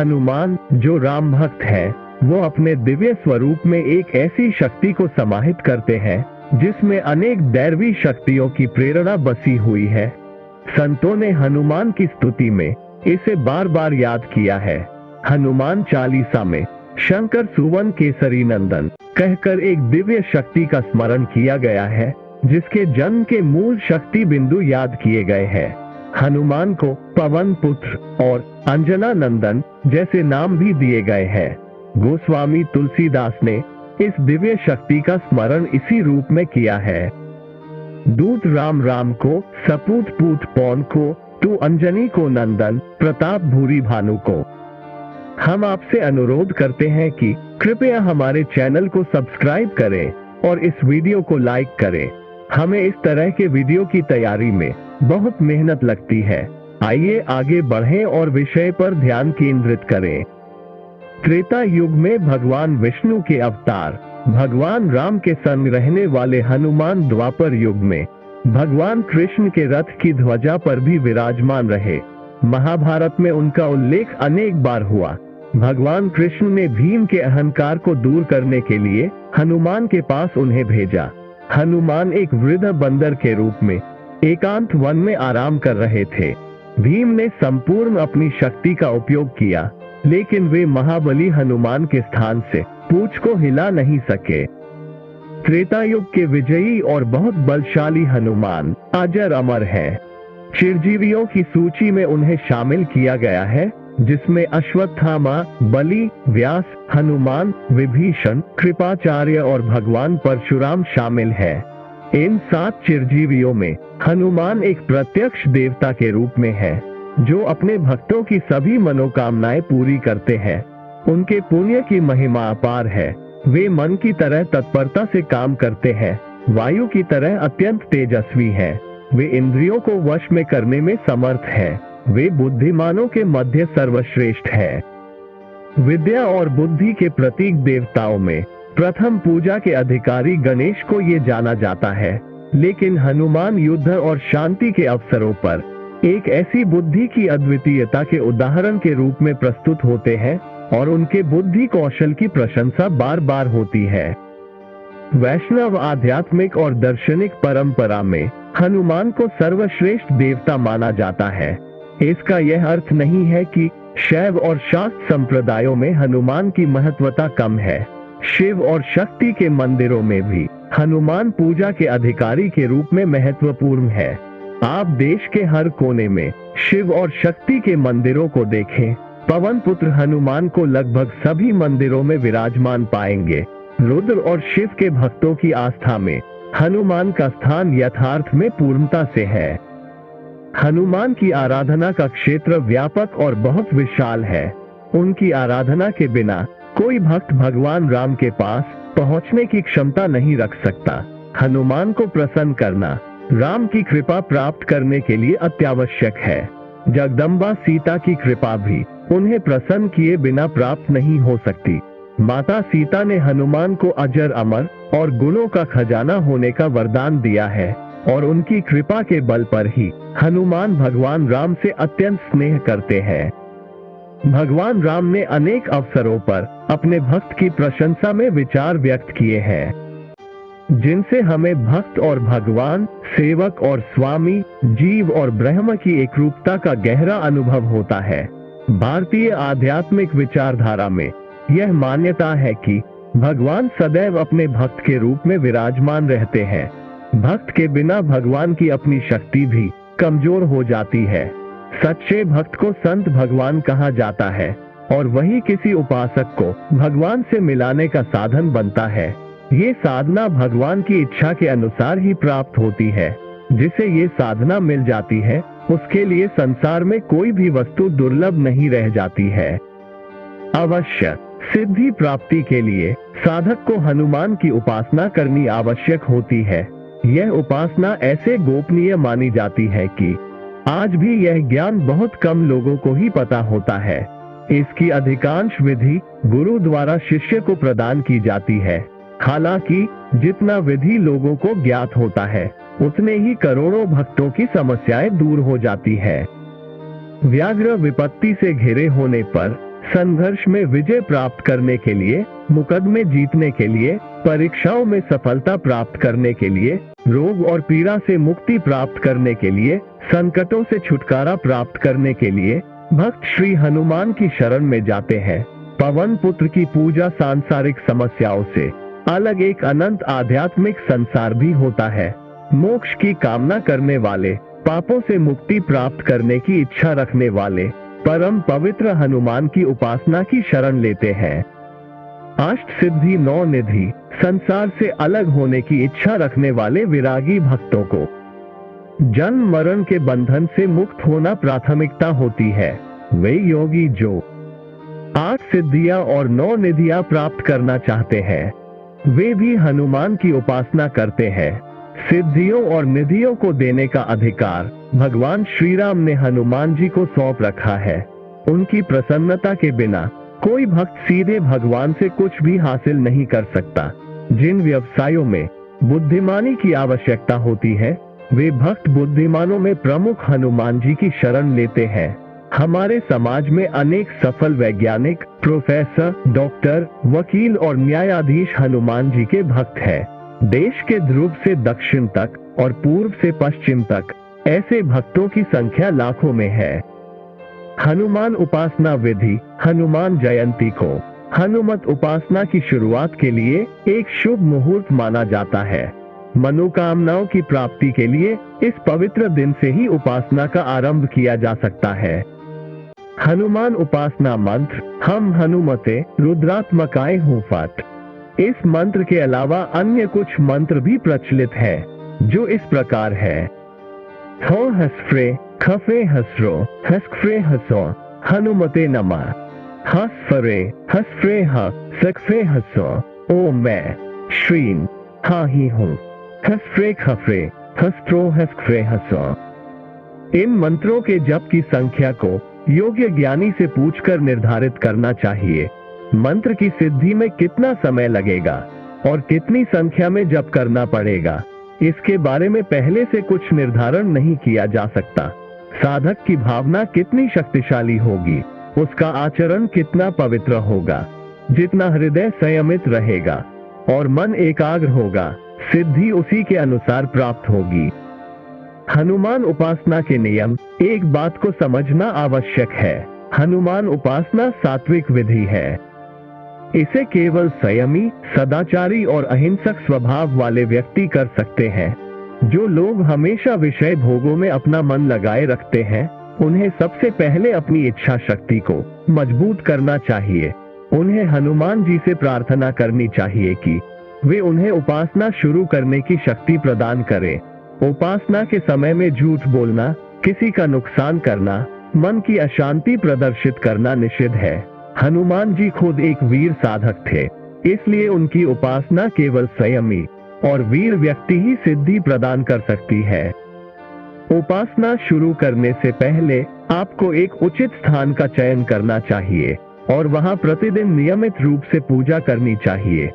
हनुमान जो राम भक्त है, वो अपने दिव्य स्वरूप में एक ऐसी शक्ति को समाहित करते हैं जिसमें अनेक दैवी शक्तियों की प्रेरणा बसी हुई है। संतों ने हनुमान की स्तुति में इसे बार बार याद किया है। हनुमान चालीसा में शंकर सुवन केसरी नंदन कहकर एक दिव्य शक्ति का स्मरण किया गया है, जिसके जन्म के मूल शक्ति बिंदु याद किए गए हैं। हनुमान को पवन पुत्र और अंजना नंदन जैसे नाम भी दिए गए हैं। गोस्वामी तुलसीदास ने इस दिव्य शक्ति का स्मरण इसी रूप में किया है। दूत राम राम को, सपूत पूत पौन को, तू अंजनी को नंदन, प्रताप भूरी भानु को। हम आपसे अनुरोध करते हैं कि कृपया हमारे चैनल को सब्सक्राइब करें और इस वीडियो को लाइक करें। हमें इस तरह के वीडियो की तैयारी में बहुत मेहनत लगती है। आइए आगे बढ़ें और विषय पर ध्यान केंद्रित करें। त्रेता युग में भगवान विष्णु के अवतार भगवान राम के संग रहने वाले हनुमान द्वापर युग में भगवान कृष्ण के रथ की ध्वजा पर भी विराजमान रहे। महाभारत में उनका उल्लेख अनेक बार हुआ। भगवान कृष्ण ने भीम के अहंकार को दूर करने के लिए हनुमान के पास उन्हें भेजा। हनुमान एक वृद्ध बंदर के रूप में एकांत वन में आराम कर रहे थे। भीम ने संपूर्ण अपनी शक्ति का उपयोग किया, लेकिन वे महाबली हनुमान के स्थान से पूंछ को हिला नहीं सके। त्रेता युग के विजयी और बहुत बलशाली हनुमान अजर अमर हैं। चिरजीवियों की सूची में उन्हें शामिल किया गया है, जिसमें अश्वत्थामा, बलि, व्यास, हनुमान, विभीषण, कृपाचार्य और भगवान परशुराम शामिल है। इन 7 चिरजीवियों में हनुमान एक प्रत्यक्ष देवता के रूप में है, जो अपने भक्तों की सभी मनोकामनाएं पूरी करते हैं। उनके पुण्य की महिमा अपार है। वे मन की तरह तत्परता से काम करते हैं, वायु की तरह अत्यंत तेजस्वी हैं। वे इंद्रियों को वश में करने में समर्थ हैं। वे बुद्धिमानों के मध्य सर्वश्रेष्ठ है। विद्या और बुद्धि के प्रतीक देवताओं में प्रथम पूजा के अधिकारी गणेश को ये जाना जाता है, लेकिन हनुमान युद्ध और शांति के अवसरों पर एक ऐसी बुद्धि की अद्वितीयता के उदाहरण के रूप में प्रस्तुत होते हैं और उनके बुद्धि कौशल की प्रशंसा बार बार होती है। वैष्णव आध्यात्मिक और दार्शनिक परंपरा में हनुमान को सर्वश्रेष्ठ देवता माना जाता है। इसका यह अर्थ नहीं है कि शैव और शाक्त संप्रदायों में हनुमान की महत्वता कम है। शिव और शक्ति के मंदिरों में भी हनुमान पूजा के अधिकारी के रूप में महत्वपूर्ण है। आप देश के हर कोने में शिव और शक्ति के मंदिरों को देखें। पवन पुत्र हनुमान को लगभग सभी मंदिरों में विराजमान पाएंगे। रुद्र और शिव के भक्तों की आस्था में हनुमान का स्थान यथार्थ में पूर्णता से है। हनुमान की आराधना का क्षेत्र व्यापक और बहुत विशाल है। उनकी आराधना के बिना कोई भक्त भगवान राम के पास पहुंचने की क्षमता नहीं रख सकता। हनुमान को प्रसन्न करना राम की कृपा प्राप्त करने के लिए अत्यावश्यक है। जगदम्बा सीता की कृपा भी उन्हें प्रसन्न किए बिना प्राप्त नहीं हो सकती। माता सीता ने हनुमान को अजर अमर और गुणों का खजाना होने का वरदान दिया है और उनकी कृपा के बल पर ही हनुमान भगवान राम से अत्यंत स्नेह करते हैं। भगवान राम ने अनेक अवसरों पर अपने भक्त की प्रशंसा में विचार व्यक्त किए हैं, जिनसे हमें भक्त और भगवान, सेवक और स्वामी, जीव और ब्रह्म की एकरूपता का गहरा अनुभव होता है। भारतीय आध्यात्मिक विचारधारा में यह मान्यता है कि भगवान सदैव अपने भक्त के रूप में विराजमान रहते हैं। भक्त के बिना भगवान की अपनी शक्ति भी कमजोर हो जाती है। सच्चे भक्त को संत भगवान कहा जाता है और वही किसी उपासक को भगवान से मिलाने का साधन बनता है। ये साधना भगवान की इच्छा के अनुसार ही प्राप्त होती है। जिसे ये साधना मिल जाती है, उसके लिए संसार में कोई भी वस्तु दुर्लभ नहीं रह जाती है। अवश्य सिद्धि प्राप्ति के लिए साधक को हनुमान की उपासना करनी आवश्यक होती है। यह उपासना ऐसे गोपनीय मानी जाती है कि आज भी यह ज्ञान बहुत कम लोगों को ही पता होता है। इसकी अधिकांश विधि गुरु द्वारा शिष्य को प्रदान की जाती है। हालांकि जितना विधि लोगों को ज्ञात होता है, उतने ही करोड़ों भक्तों की समस्याएं दूर हो जाती है। व्याघ्र विपत्ति से घिरे होने पर संघर्ष में विजय प्राप्त करने के लिए, मुकदमे जीतने के लिए, परीक्षाओं में सफलता प्राप्त करने के लिए, रोग और पीड़ा से मुक्ति प्राप्त करने के लिए, संकटों से छुटकारा प्राप्त करने के लिए भक्त श्री हनुमान की शरण में जाते हैं। पवन पुत्र की पूजा सांसारिक समस्याओं से अलग एक अनंत आध्यात्मिक संसार भी होता है। मोक्ष की कामना करने वाले, पापों से मुक्ति प्राप्त करने की इच्छा रखने वाले परम पवित्र हनुमान की उपासना की शरण लेते हैं। अष्ट सिद्धि नौ निधि, संसार से अलग होने की इच्छा रखने वाले विरागी भक्तों को जन्म मरण के बंधन से मुक्त होना प्राथमिकता होती है। वे योगी जो 8 सिद्धियां और 9 निधियां प्राप्त करना चाहते हैं, वे भी हनुमान की उपासना करते हैं। सिद्धियों और निधियों को देने का अधिकार भगवान श्री राम ने हनुमान जी को सौंप रखा है। उनकी प्रसन्नता के बिना कोई भक्त सीधे भगवान से कुछ भी हासिल नहीं कर सकता। जिन व्यवसायों में बुद्धिमानी की आवश्यकता होती है, वे भक्त बुद्धिमानों में प्रमुख हनुमान जी की शरण लेते हैं। हमारे समाज में अनेक सफल वैज्ञानिक, प्रोफेसर, डॉक्टर, वकील और न्यायाधीश हनुमान जी के भक्त हैं। देश के ध्रुव से दक्षिण तक और पूर्व से पश्चिम तक ऐसे भक्तों की संख्या लाखों में है। हनुमान उपासना विधि। हनुमान जयंती को हनुमत उपासना की शुरुआत के लिए एक शुभ मुहूर्त माना जाता है। मनोकामनाओं की प्राप्ति के लिए इस पवित्र दिन से ही उपासना का आरंभ किया जा सकता है। हनुमान उपासना मंत्र। हम हनुमते रुद्रात्मकाय हूँ फट। इस मंत्र के अलावा अन्य कुछ मंत्र भी प्रचलित हैं, जो इस प्रकार है। हो हस्फ्रे खफे हसरो हस्फ्रे हसो हनुमते नमः। हस्फ्रे ह सक्फे हसो ओ मैं श्रीम हा ही हूँ। हस्फ्रे खफरे हस्त्रो हस्फ्रे हसो। इन मंत्रों के जप की संख्या को योग्य ज्ञानी से पूछकर निर्धारित करना चाहिए। मंत्र की सिद्धि में कितना समय लगेगा और कितनी संख्या में जप करना पड़ेगा, इसके बारे में पहले से कुछ निर्धारण नहीं किया जा सकता। साधक की भावना कितनी शक्तिशाली होगी, उसका आचरण कितना पवित्र होगा, जितना हृदय संयमित रहेगा और मन एकाग्र होगा, सिद्धि उसी के अनुसार प्राप्त होगी। हनुमान उपासना के नियम। एक बात को समझना आवश्यक है, हनुमान उपासना सात्विक विधि है। इसे केवल संयमी, सदाचारी और अहिंसक स्वभाव वाले व्यक्ति कर सकते हैं। जो लोग हमेशा विषय भोगों में अपना मन लगाए रखते हैं, उन्हें सबसे पहले अपनी इच्छा शक्ति को मजबूत करना चाहिए। उन्हें हनुमान जी से प्रार्थना करनी चाहिए कि वे उन्हें उपासना शुरू करने की शक्ति प्रदान करें। उपासना के समय में झूठ बोलना, किसी का नुकसान करना, मन की अशांति प्रदर्शित करना निषिद्ध है। हनुमान जी खुद एक वीर साधक थे, इसलिए उनकी उपासना केवल संयमी और वीर व्यक्ति ही सिद्धि प्रदान कर सकती है। उपासना शुरू करने से पहले आपको एक उचित स्थान का चयन करना चाहिए और वहां प्रतिदिन नियमित रूप से पूजा करनी चाहिए।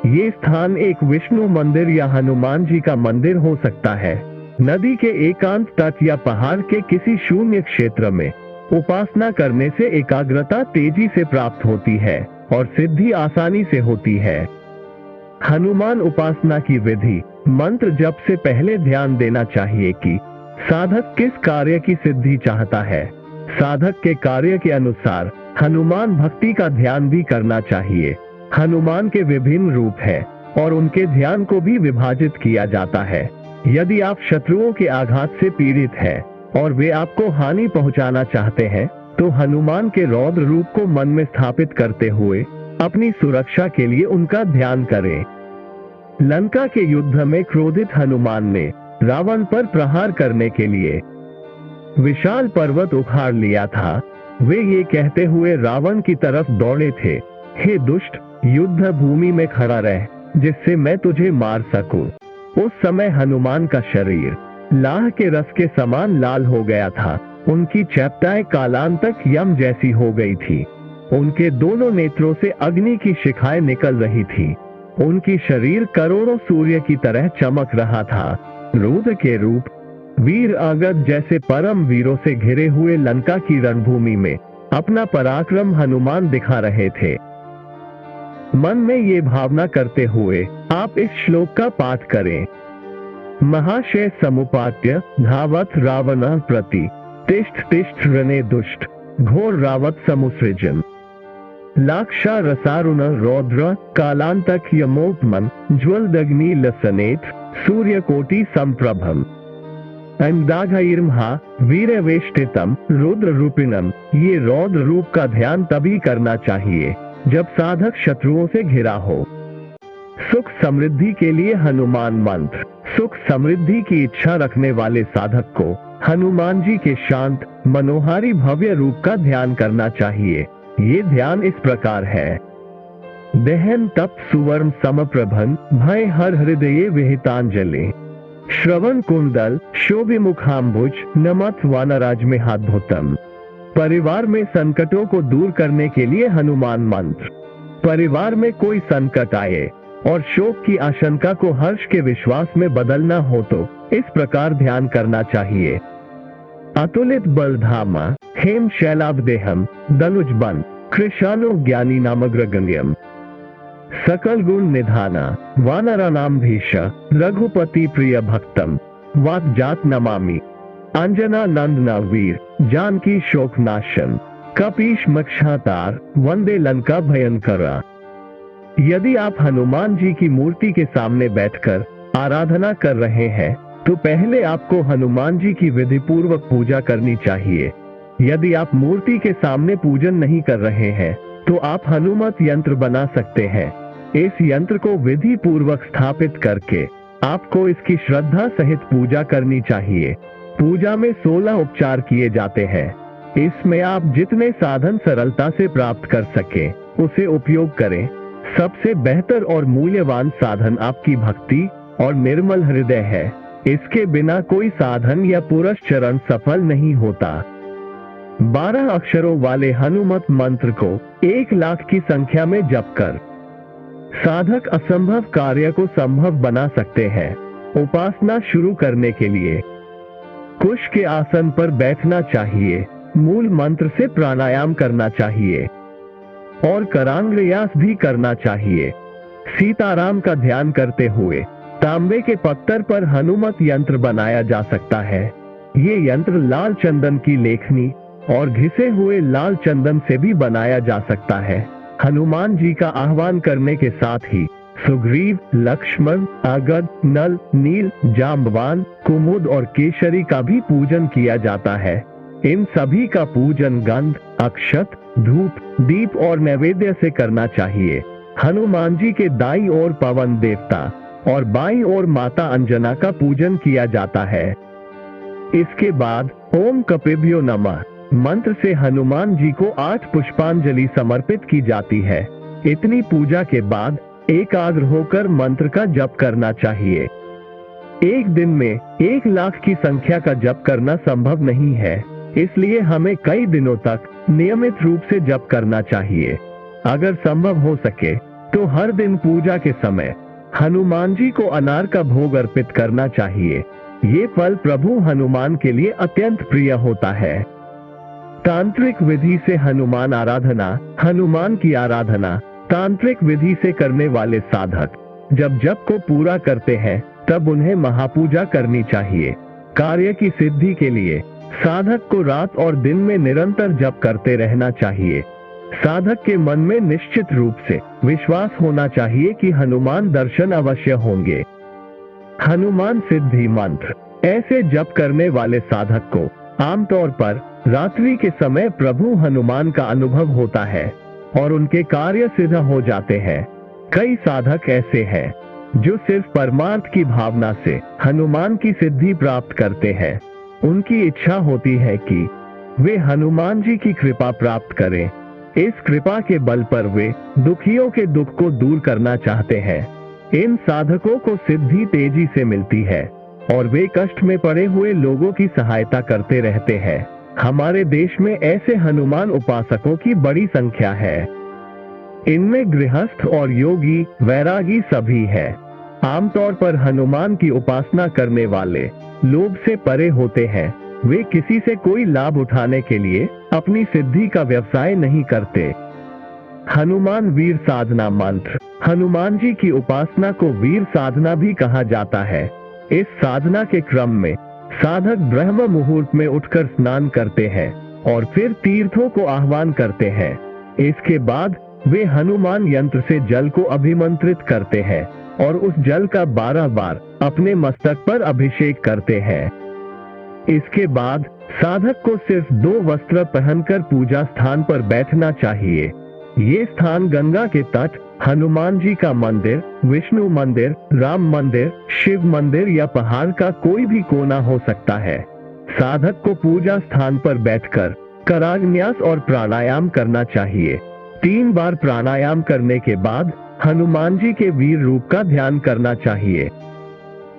ये स्थान एक विष्णु मंदिर या हनुमान जी का मंदिर हो सकता है। नदी के एकांत तट या पहाड़ के किसी शून्य क्षेत्र में उपासना करने से एकाग्रता तेजी से प्राप्त होती है और सिद्धि आसानी से होती है। हनुमान उपासना की विधि। मंत्र जप से पहले ध्यान देना चाहिए कि साधक किस कार्य की सिद्धि चाहता है। साधक के कार्य के अनुसार हनुमान भक्ति का ध्यान भी करना चाहिए। हनुमान के विभिन्न रूप हैं और उनके ध्यान को भी विभाजित किया जाता है। यदि आप शत्रुओं के आघात से पीड़ित हैं और वे आपको हानि पहुंचाना चाहते हैं, तो हनुमान के रौद्र रूप को मन में स्थापित करते हुए अपनी सुरक्षा के लिए उनका ध्यान करें। लंका के युद्ध में क्रोधित हनुमान ने रावण पर प्रहार करने के लिए विशाल पर्वत उखाड़ लिया था। वे ये कहते हुए रावण की तरफ दौड़े थे, हे दुष्ट, युद्ध भूमि में खड़ा रह, जिससे मैं तुझे मार सकूं। उस समय हनुमान का शरीर लाह के रस के समान लाल हो गया था। उनकी चैप्टाएं कालांतक यम जैसी हो गई थी। उनके दोनों नेत्रों से अग्नि की शिखाएं निकल रही थी। उनकी शरीर करोड़ों सूर्य की तरह चमक रहा था। रुद्र के रूप वीर अंगद जैसे परम वीरों से घिरे हुए लंका की रणभूमि में अपना पराक्रम हनुमान दिखा रहे थे। मन में ये भावना करते हुए आप इस श्लोक का पाठ करें। महाशय समुपात्य धावत रावण प्रति तिष्ठ तिष्ठ रणे दुष्ट घोर रावत समुसृजन लाक्षा रसारुण रौद्र कालांतक यमोत्मन ज्वलदग्नि लसनेत सूर्यकोटि संप्रभम अंदाघैर्महा वीरवेष्टितम रुद्र रूपिणम। ये रौद्र रूप का ध्यान तभी करना चाहिए जब साधक शत्रुओं से घिरा हो। सुख समृद्धि के लिए हनुमान मंत्र। सुख समृद्धि की इच्छा रखने वाले साधक को हनुमान जी के शांत मनोहारी भव्य रूप का ध्यान करना चाहिए। ये ध्यान इस प्रकार है। दहन तप सुवर्ण समप्रभन भय हर हृदये विहितांजलि श्रवण कुंडल शोभिमुखाम्बुज नमत वानराज में हाथोतम। परिवार में संकटों को दूर करने के लिए हनुमान मंत्र। परिवार में कोई संकट आए और शोक की आशंका को हर्ष के विश्वास में बदलना हो तो इस प्रकार ध्यान करना चाहिए। अतुलित बलधामा हेम शैलाब्देहम दनुज बन कृशानो ज्ञानी नामग्रगण्यम सकल गुण निधाना वानरा नाम भीष रघुपति प्रिय भक्तम वात जात नमामि अंजना नंदना वीर जानकी शोक नाशन कपीश मक्षातार वंदे लंका भयंकरा। यदि आप हनुमान जी की मूर्ति के सामने बैठकर आराधना कर रहे हैं तो पहले आपको हनुमान जी की विधि पूर्वक पूजा करनी चाहिए। यदि आप मूर्ति के सामने पूजन नहीं कर रहे हैं तो आप हनुमत यंत्र बना सकते हैं। इस यंत्र को विधि पूर्वक स्थापित करके आपको इसकी श्रद्धा सहित पूजा करनी चाहिए। पूजा में 16 उपचार किए जाते हैं। इसमें आप जितने साधन सरलता से प्राप्त कर सके उसे उपयोग करें। सबसे बेहतर और मूल्यवान साधन आपकी भक्ति और निर्मल हृदय है। इसके बिना कोई साधन या पुरस्चरण सफल नहीं होता। 12 अक्षरों वाले हनुमत मंत्र को 1 लाख की संख्या में जप कर साधक असंभव कार्य को संभव बना सकते हैं। उपासना शुरू करने के लिए कुश के आसन पर बैठना चाहिए। मूल मंत्र से प्राणायाम करना चाहिए और करांगयास भी करना चाहिए। सीताराम का ध्यान करते हुए तांबे के पत्थर पर हनुमत यंत्र बनाया जा सकता है। ये यंत्र लाल चंदन की लेखनी और घिसे हुए लाल चंदन से भी बनाया जा सकता है। हनुमान जी का आह्वान करने के साथ ही सुग्रीव, लक्ष्मण, अगद, नल, नील, जाम्बवान, कुमुद और केसरी का भी पूजन किया जाता है। इन सभी का पूजन गंध, अक्षत, धूप, दीप और नैवेद्य से करना चाहिए। हनुमान जी के दाईं ओर पवन देवता और बाईं ओर माता अंजना का पूजन किया जाता है। इसके बाद ओम कपिभ्यो नमः मंत्र से हनुमान जी को 8 पुष्पांजलि समर्पित की जाती है। इतनी पूजा के बाद एकाग्र होकर मंत्र का जप करना चाहिए। एक दिन में 1 लाख की संख्या का जप करना संभव नहीं है, इसलिए हमें कई दिनों तक नियमित रूप से जप करना चाहिए। अगर संभव हो सके तो हर दिन पूजा के समय हनुमान जी को अनार का भोग अर्पित करना चाहिए। ये फल प्रभु हनुमान के लिए अत्यंत प्रिय होता है। तांत्रिक विधि से हनुमान आराधना। हनुमान की आराधना तांत्रिक विधि से करने वाले साधक जब जप को पूरा करते हैं तब उन्हें महापूजा करनी चाहिए। कार्य की सिद्धि के लिए साधक को रात और दिन में निरंतर जप करते रहना चाहिए। साधक के मन में निश्चित रूप से विश्वास होना चाहिए कि हनुमान दर्शन अवश्य होंगे। हनुमान सिद्धि मंत्र। ऐसे जप करने वाले साधक को आमतौर पर रात्रि के समय प्रभु हनुमान का अनुभव होता है और उनके कार्य सिद्ध हो जाते हैं। कई साधक ऐसे हैं जो सिर्फ परमार्थ की भावना से हनुमान की सिद्धि प्राप्त करते हैं। उनकी इच्छा होती है कि वे हनुमान जी की कृपा प्राप्त करें। इस कृपा के बल पर वे दुखियों के दुख को दूर करना चाहते हैं। इन साधकों को सिद्धि तेजी से मिलती है और वे कष्ट में पड़े हुए लोगों की सहायता करते रहते हैं। हमारे देश में ऐसे हनुमान उपासकों की बड़ी संख्या है। इनमें गृहस्थ और योगी, वैरागी सभी है। आमतौर पर हनुमान की उपासना करने वाले लोभ से परे होते हैं। वे किसी से कोई लाभ उठाने के लिए अपनी सिद्धि का व्यवसाय नहीं करते। हनुमान वीर साधना मंत्र। हनुमान जी की उपासना को वीर साधना भी कहा जाता है। इस साधना के क्रम में साधक ब्रह्म मुहूर्त में उठकर स्नान करते हैं और फिर तीर्थों को आह्वान करते हैं। इसके बाद वे हनुमान यंत्र से जल को अभिमंत्रित करते हैं और उस जल का 12 बार अपने मस्तक पर अभिषेक करते हैं। इसके बाद साधक को सिर्फ 2 वस्त्र पहनकर पूजा स्थान पर बैठना चाहिए। ये स्थान गंगा के तट, हनुमान जी का मंदिर, विष्णु मंदिर, राम मंदिर, शिव मंदिर या पहाड़ का कोई भी कोना हो सकता है। साधक को पूजा स्थान पर बैठकर कराग्न्यास और प्राणायाम करना चाहिए। 3 बार प्राणायाम करने के बाद हनुमान जी के वीर रूप का ध्यान करना चाहिए।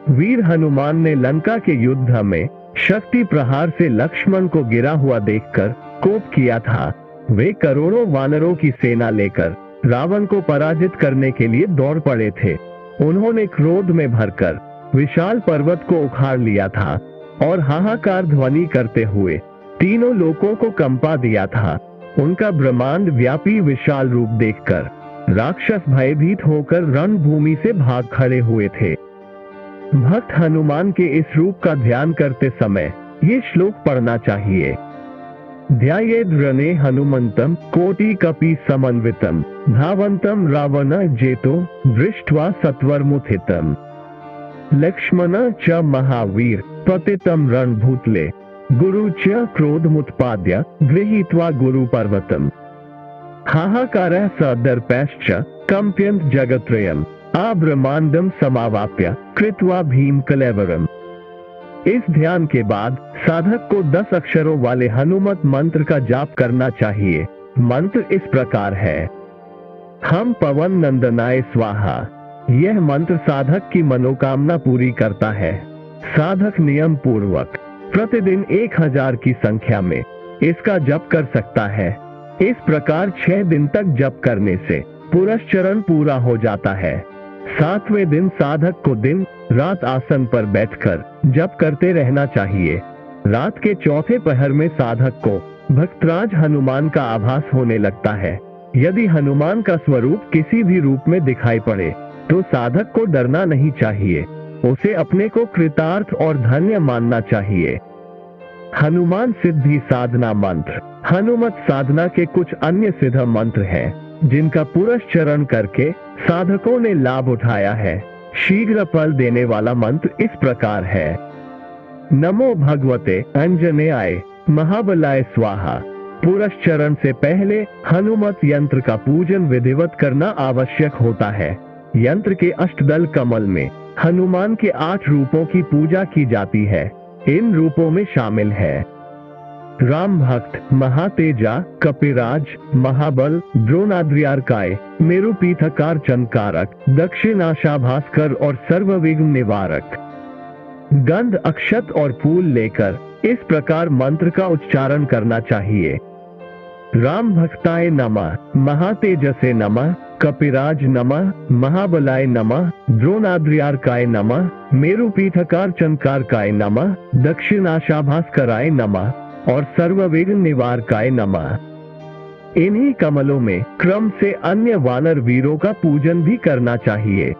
वीर हनुमान ने लंका के युद्ध में शक्ति प्रहार से लक्ष्मण को गिरा हुआ देखकर कोप किया था। वे करोड़ों वानरों की सेना लेकर रावण को पराजित करने के लिए दौड़ पड़े थे। उन्होंने क्रोध में भरकर विशाल पर्वत को उखाड़ लिया था और हाहाकार ध्वनि करते हुए तीनों लोकों को कंपा दिया था। उनका ब्रह्मांड व्यापी विशाल रूप देखकर राक्षस भयभीत होकर रणभूमि से भाग खड़े हुए थे। भक्त हनुमान के इस रूप का ध्यान करते समय ये श्लोक पढ़ना चाहिए। ध्यायेद् रणे हनुमंतम कोटि कपि समन्वितम धावंतम रावण जेतो दृष्ट्वा सत्वरमुत्थितम लक्ष्मण च महावीर पतितं रणभूतले गुरु च क्रोधमुत्पाद्य गृहीत्वा गुरु पर्वतम हाहाकारः स दर्पैश्च कंप्यन्त जगत्त्रयम् आब्रह्मांडम समावाप्य कृत्वा भीम कलेवरम। इस ध्यान के बाद साधक को 10 अक्षरों वाले हनुमत मंत्र का जाप करना चाहिए। मंत्र इस प्रकार है। हम पवन नंदनाय स्वाहा। यह मंत्र साधक की मनोकामना पूरी करता है। साधक नियम पूर्वक प्रतिदिन 1000 की संख्या में इसका जप कर सकता है। इस प्रकार 6 दिन तक जप करने से पुरस्चरण पूरा हो जाता है। 7वें दिन साधक को दिन रात आसन पर बैठकर जप करते रहना चाहिए। रात के चौथे पहर में साधक को भक्तराज हनुमान का आभास होने लगता है। यदि हनुमान का स्वरूप किसी भी रूप में दिखाई पड़े तो साधक को डरना नहीं चाहिए। उसे अपने को कृतार्थ और धन्य मानना चाहिए। हनुमान सिद्धि साधना मंत्र। हनुमत साधना के कुछ अन्य सिद्ध मंत्र हैं जिनका पुरस्चरण करके साधकों ने लाभ उठाया है। शीघ्र फल देने वाला मंत्र इस प्रकार है। नमो भगवते अंजनेयाय महाबलाय स्वाहा। पुरस्चरण से पहले हनुमत यंत्र का पूजन विधिवत करना आवश्यक होता है। यंत्र के अष्टदल कमल में हनुमान के 8 रूपों की पूजा की जाती है। इन रूपों में शामिल है राम भक्त, महातेजा, कपिराज, महाबल, द्रोणाद्रियार्काय, मेरुपीठकार चंकारक, दक्षिणाशा भास्कर और सर्वविघ्न निवारक। गंध, अक्षत और फूल लेकर इस प्रकार मंत्र का उच्चारण करना चाहिए। राम भक्ताय नमः, महातेजसे नमः, कपिराज नमः, महाबलाय नमः, द्रोणाद्रियार्काय नमः, मेरुपीठकार चंकारकाय नमः, दक्षिणाशा भास्कराय नमः और सर्वविघ्न निवारकाय नमः। इन्हीं कमलों में क्रम से अन्य वानर वीरों का पूजन भी करना चाहिए।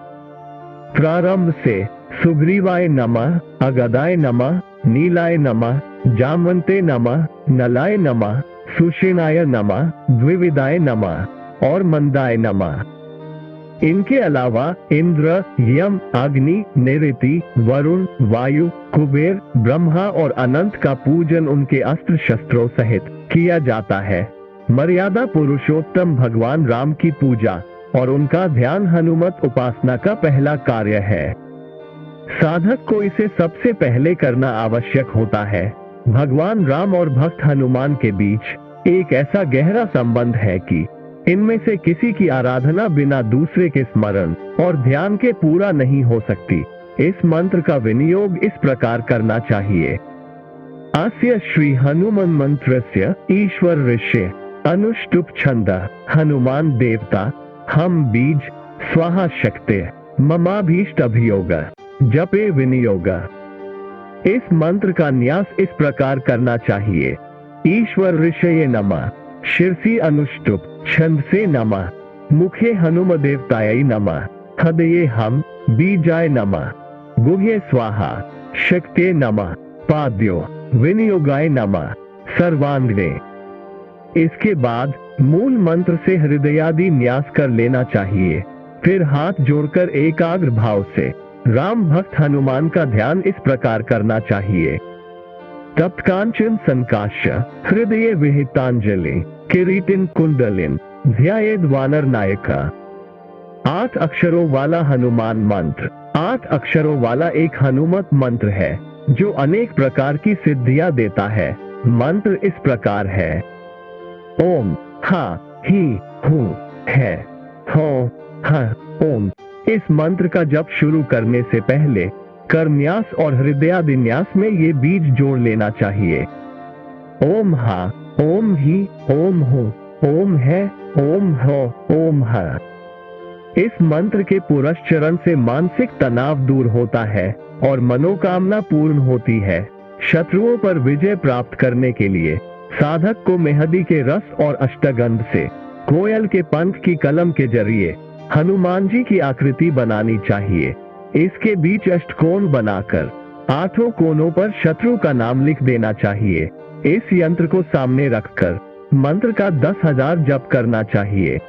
प्रारंभ से सुग्रीवाय नमः, अगदाय नमः, नीलाय नमः, जामवंते नमः, नलाय नमः, सुषेणाय नमः, द्विविदाय नमः और मंदाय नमः। इनके अलावा इंद्र, यम, अग्नि, निऋति, वरुण, वायु, कुबेर, ब्रह्मा और अनंत का पूजन उनके अस्त्र शस्त्रों सहित किया जाता है। मर्यादा पुरुषोत्तम भगवान राम की पूजा और उनका ध्यान हनुमत उपासना का पहला कार्य है। साधक को इसे सबसे पहले करना आवश्यक होता है। भगवान राम और भक्त हनुमान के बीच एक ऐसा गहरा संबंध है कि इनमें से किसी की आराधना बिना दूसरे के स्मरण और ध्यान के पूरा नहीं हो सकती। इस मंत्र का विनियोग इस प्रकार करना चाहिए। अस्य श्री हनुमान मंत्रस्य ईश्वर ऋष्य अनुष्टुप छंद हनुमान देवता हम बीज स्वाहा शक्ति ममाभीष्ट अभियोग जपे विनियोग। इस मंत्र का न्यास इस प्रकार करना चाहिए। ईश्वर ऋषये नमः। शिरसी अनुष्टुप छंदसे नमः। मुखे हनुम देवताय नमः। हृदये हम बीजाय नमः। गुह्ये स्वाहा शक्ते नमः। पाद्यो विनियोगाय नमः। सर्वांगने। इसके बाद मूल मंत्र से हृदयादि न्यास कर लेना चाहिए। फिर हाथ जोड़कर एकाग्र भाव से राम भक्त हनुमान का ध्यान इस प्रकार करना चाहिए। तप्तकांचन संकाश्य हृदय विहितांजलि किरीटिन कुंडलिन ध्यायेद वानर नायका। 8 अक्षरों वाला हनुमान मंत्र। 8 अक्षरों वाला एक हनुमत मंत्र है जो अनेक प्रकार की सिद्धियां देता है। मंत्र इस प्रकार है। ओम हा ही हूँ है हो हा ओम। इस मंत्र का जप शुरू करने से पहले करन्यास और हृदयादिन्यास में ये बीज जोड़ लेना चाहिए। ओम हा, ओम ही, ओम हो, ओम है, ओम हो, ओम हा। इस मंत्र के पुरस्चरण से मानसिक तनाव दूर होता है और मनोकामना पूर्ण होती है। शत्रुओं पर विजय प्राप्त करने के लिए साधक को मेहंदी के रस और अष्टगंध से कोयल के पंख की कलम के जरिए हनुमान जी की आकृति बनानी चाहिए। इसके बीच अष्टकोण बनाकर 8 कोनों पर शत्रु का नाम लिख देना चाहिए। इस यंत्र को सामने रखकर मंत्र का 10,000 जप करना चाहिए।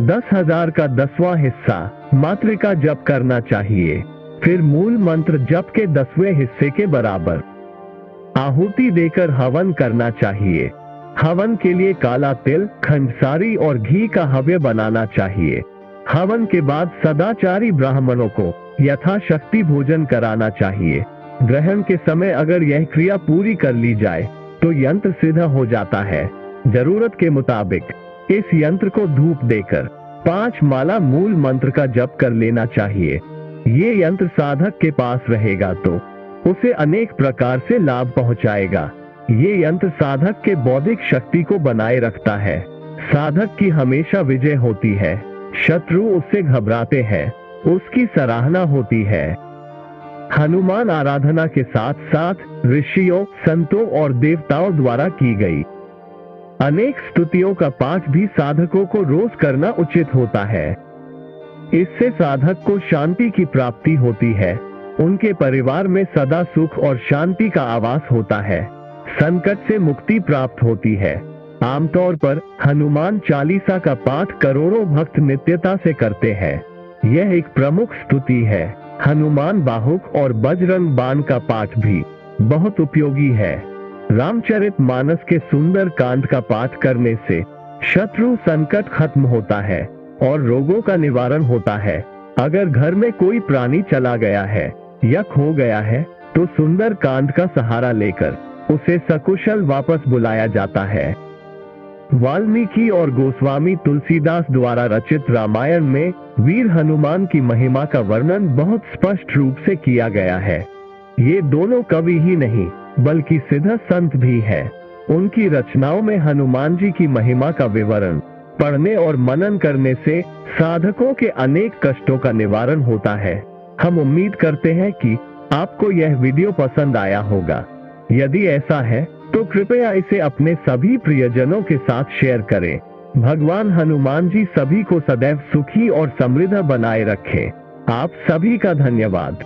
10,000 का 10वां हिस्सा मात्रिका जप करना चाहिए। फिर मूल मंत्र जप के 10वें हिस्से के बराबर आहुति देकर हवन करना चाहिए। हवन के लिए काला तिल, खंडसारी और घी का हव्य बनाना चाहिए। हवन के बाद सदाचारी ब्राह्मणों को यथाशक्ति भोजन कराना चाहिए। ग्रहण के समय अगर यह क्रिया पूरी कर ली जाए तो यंत्र सिद्ध हो जाता है। जरूरत के मुताबिक इस यंत्र को धूप देकर 5 माला मूल मंत्र का जप कर लेना चाहिए। ये यंत्र साधक के पास रहेगा तो उसे अनेक प्रकार से लाभ पहुंचाएगा। ये यंत्र साधक के बौद्धिक शक्ति को बनाए रखता है। साधक की हमेशा विजय होती है। शत्रु उससे घबराते हैं, उसकी सराहना होती है। हनुमान आराधना के साथ साथ ऋषियों, संतों और देवताओं द्वारा की गई अनेक स्तुतियों का पाठ भी साधकों को रोज करना उचित होता है। इससे साधक को शांति की प्राप्ति होती है। उनके परिवार में सदा सुख और शांति का आवास होता है। संकट से मुक्ति प्राप्त होती है। आमतौर पर हनुमान चालीसा का पाठ करोड़ों भक्त नित्यता से करते हैं। यह एक प्रमुख स्तुति है। हनुमान बाहुक और बजरंग बाण का पाठ भी बहुत उपयोगी है। रामचरितमानस के सुंदर कांड का पाठ करने से शत्रु संकट खत्म होता है और रोगों का निवारण होता है। अगर घर में कोई प्राणी चला गया है या खो गया है तो सुंदर कांड का सहारा लेकर उसे सकुशल वापस बुलाया जाता है। वाल्मीकि और गोस्वामी तुलसीदास द्वारा रचित रामायण में वीर हनुमान की महिमा का वर्णन बहुत स्पष्ट रूप से किया गया है। ये दोनों कवि ही नहीं बल्कि सिद्ध संत भी हैं। उनकी रचनाओं में हनुमान जी की महिमा का विवरण पढ़ने और मनन करने से साधकों के अनेक कष्टों का निवारण होता है। हम उम्मीद करते हैं कि आपको यह वीडियो पसंद आया होगा। यदि ऐसा है तो कृपया इसे अपने सभी प्रियजनों के साथ शेयर करें। भगवान हनुमान जी सभी को सदैव सुखी और समृद्ध बनाए रखें। आप सभी का धन्यवाद।